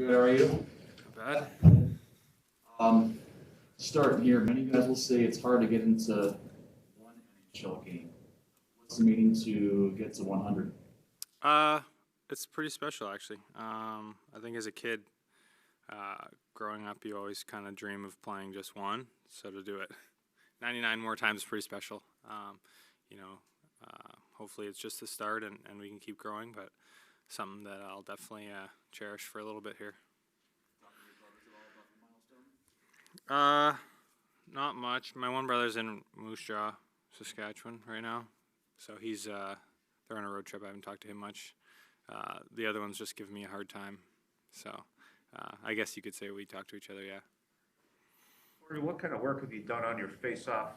Good, how are you? Not bad. Starting here, many guys will say it's hard to get into one NHL game. What's the meaning to get to 100? Uh, it's pretty special actually. I think as a kid, growing up, you always kind of dream of playing just one. So to do it 99 more times is pretty special. You know, hopefully it's just the start and we can keep growing, but something that I'll definitely cherish for a little bit here. Not much. My one brother's in Moose Jaw, Saskatchewan right now, so he's they're on a road trip. I haven't talked to him much. The other one's just giving me a hard time, so I guess you could say we talk to each other. Yeah. Morgan, what kind of work have you done on your face-off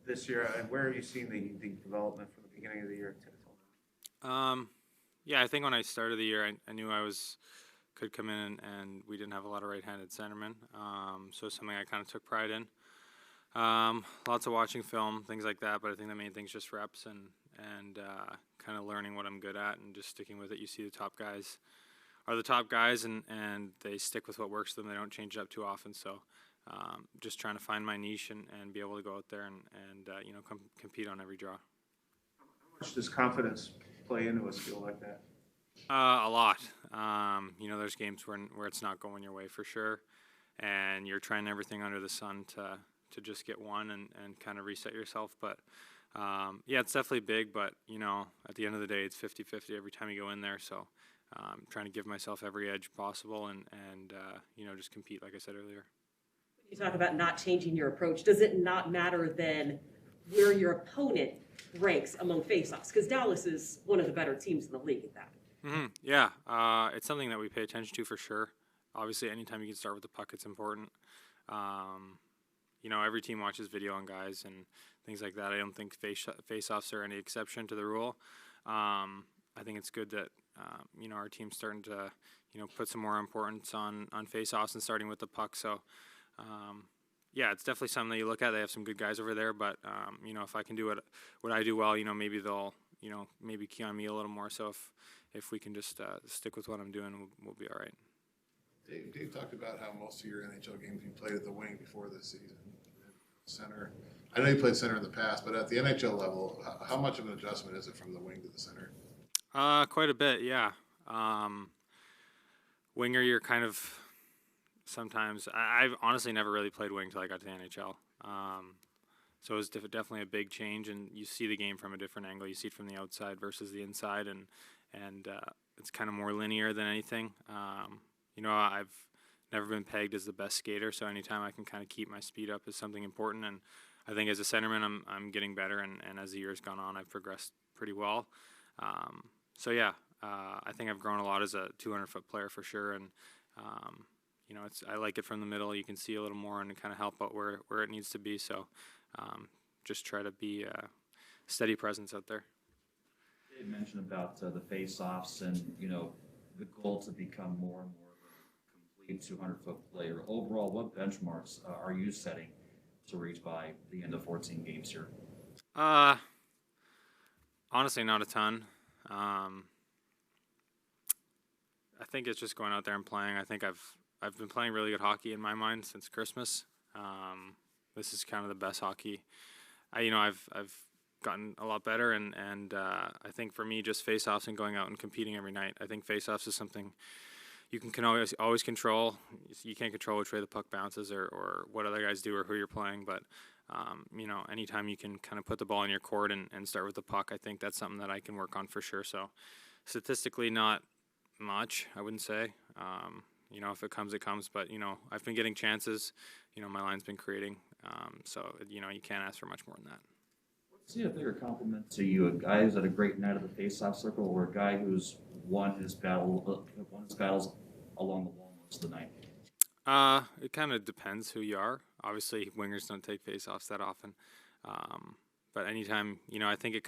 this year, and where are you seeing the development from the beginning of the year to now? Yeah, I think when I started the year, I knew could come in and we didn't have a lot of right-handed centermen, so it's something I kind of took pride in. Lots of watching film, things like that, but I think the main thing's just reps and kind of learning what I'm good at and just sticking with it. You see the top guys are the top guys, and they stick with what works for them. They don't change it up too often, so just trying to find my niche and be able to go out there and compete on every draw. How much does confidence play into a skill like that? A lot. There's games where it's not going your way for sure, and you're trying everything under the sun to just get one and kind of reset yourself. But yeah, it's definitely big. But at the end of the day, it's 50-50 every time you go in there. So trying to give myself every edge possible and just compete, like I said earlier. You talk about not changing your approach. Does it not matter then where your opponent ranks among faceoffs? Because Dallas is one of the better teams in the league at that. Mm-hmm. Yeah, it's something that we pay attention to for sure. Obviously, anytime you can start with the puck, it's important. Every team watches video on guys and things like that. I don't think face-offs are any exception to the rule. I think it's good that our team's starting to put some more importance on face-offs and starting with the puck. So yeah, it's definitely something that you look at. They have some good guys over there, but if I can do what I do well, maybe they'll maybe key on me a little more. So if we can just stick with what I'm doing, we'll be all right. Dave talked about how most of your NHL games you played at the wing before this season. Center. I know you played center in the past, but at the NHL level, how much of an adjustment is it from the wing to the center? Quite a bit, yeah. Winger, you're kind of sometimes. I've honestly never really played wing until I got to the NHL. So it was definitely a big change, and you see the game from a different angle. You see it from the outside versus the inside, and it's kind of more linear than anything. I've never been pegged as the best skater, so anytime I can kind of keep my speed up is something important. And I think as a centerman, I'm getting better, and as the years gone on, I've progressed pretty well. So yeah, I think I've grown a lot as a 200-foot player for sure, and I like it from the middle. You can see a little more and kind of help out where it needs to be. So just try to be a steady presence out there. Dave mentioned about the face-offs and the goal to become more and more of a complete 200-foot player. Overall, what benchmarks are you setting to reach by the end of 14 games here? Honestly, not a ton. I think it's just going out there and playing. I think I've been playing really good hockey in my mind since Christmas. This is kind of the best hockey. I've gotten a lot better, and I think for me, just face-offs and going out and competing every night. I think face-offs is something you can always control. You can't control which way the puck bounces or what other guys do or who you're playing, but anytime you can kind of put the ball in your court and start with the puck, I think that's something that I can work on for sure. So statistically, not much, I wouldn't say. If it comes, it comes. But, I've been getting chances. My line's been creating. So, you can't ask for much more than that. What's a bigger compliment to you, a guy who's had a great night at the face-off circle or a guy who's won his battles along the wall most of the night? It kind of depends who you are. Obviously, wingers don't take face-offs that often. But anytime, I think they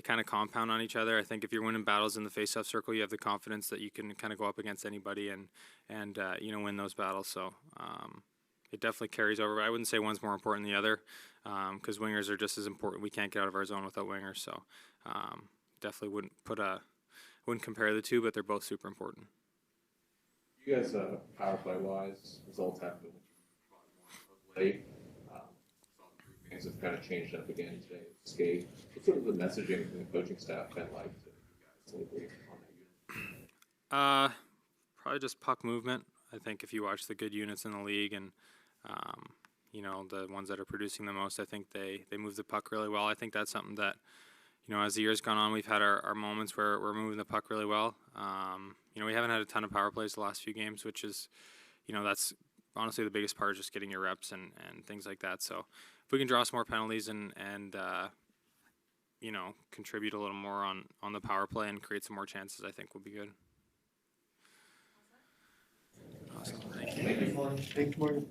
kind of compound on each other. I think if you're winning battles in the face-off circle, you have the confidence that you can kind of go up against anybody and win those battles. So it definitely carries over. I wouldn't say one's more important than the other because wingers are just as important. We can't get out of our zone without wingers. So definitely wouldn't compare the two, but they're both super important. You guys, power play wise, results have been of late. Some things have kind of changed up again today. Skate. What's sort of the messaging from the coaching staff been like to you guys lately on that unit? Probably just puck movement. I think if you watch the good units in the league and you know, the ones that are producing the most, I think they move the puck really well. I think that's something that, you know, as the year's gone on, we've had our moments where we're moving the puck really well. You know, we haven't had a ton of power plays the last few games, which is, you know, that's honestly the biggest part, is just getting your reps and things like that. So if we can draw some more penalties and you know, contribute a little more on the power play and create some more chances, I think we'll be good. Awesome. Thank you. Thank you. Thanks, Morgan.